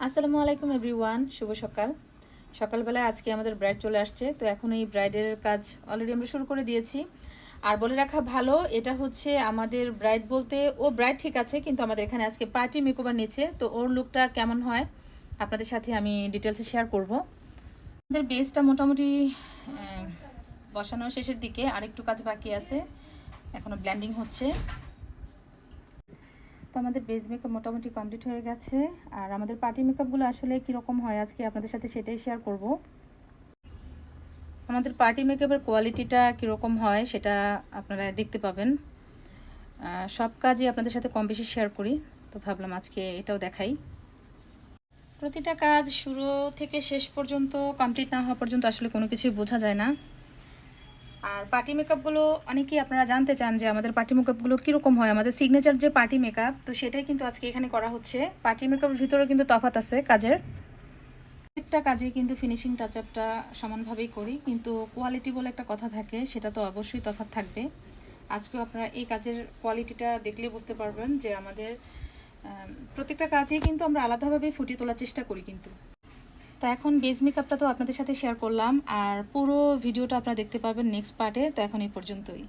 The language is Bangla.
আসসালামু আলাইকুম এভরিওয়ান, শুভ সকাল। সকালবেলায় আজকে আমাদের ব্রাইড চলে আসছে, তো এখন এই ব্রাইডের কাজ অলরেডি আমরা শুরু করে দিয়েছি। আর বলে রাখা ভালো, এটা হচ্ছে আমাদের ব্রাইড বলতে ও ব্রাইড ঠিক আছে, কিন্তু আমাদের এখানে আজকে পার্টি মেকওভার নিচ্ছে, তো ওর লুকটা কেমন হয় আপনাদের সাথে আমি ডিটেলসে শেয়ার করব। আমাদের বেসটা মোটামুটি বসানো শেষের দিকে, আরেকটু কাজ বাকি আছে, এখনও ব্ল্যান্ডিং হচ্ছে। তো আমাদের বেস মেকআপ মোটামুটি কমপ্লিট হয়ে গেছে। আর আমাদের পার্টি মেকআপগুলো আসলে কীরকম হয় আজকে আপনাদের সাথে সেটাই শেয়ার করব। আমাদের পার্টি মেকআপের কোয়ালিটিটা কীরকম হয় সেটা আপনারা দেখতে পাবেন। সব কাজই আপনাদের সাথে কম বেশি শেয়ার করি, তো ভাবলাম আজকে এটাও দেখাই। প্রতিটা কাজ শুরু থেকে শেষ পর্যন্ত কমপ্লিট না হওয়া পর্যন্ত আসলে কোনো কিছুই বোঝা যায় না। আর পার্টি মেকআপগুলো অনেকেই আপনারা জানতে চান যে আমাদের পার্টি মেকআপগুলো কীরকম হয়, আমাদের সিগনেচার যে পার্টি মেকআপ, তো সেটাই কিন্তু আজকে এখানে করা হচ্ছে। পার্টি মেকআপের ভিতরেও কিন্তু তফাৎ আছে কাজের, প্রত্যেকটা কাজে কিন্তু ফিনিশিং টাচ আপটা সমানভাবেই করি, কিন্তু কোয়ালিটি বলে একটা কথা থাকে, সেটা তো অবশ্যই তফাৎ থাকবে। আজকেও আপনারা এই কাজের কোয়ালিটিটা দেখলে বুঝতে পারবেন যে আমাদের প্রত্যেকটা কাজেই কিন্তু আমরা আলাদাভাবে ফুটিয়ে তোলার চেষ্টা করি কিন্তু। তো এখন বেস মেকআপটা তো আপনাদের সাথে শেয়ার করলাম, আর পুরো ভিডিওটা আপনারা দেখতে পাবেন নেক্সট পার্টে। তো এখন এই পর্যন্তই।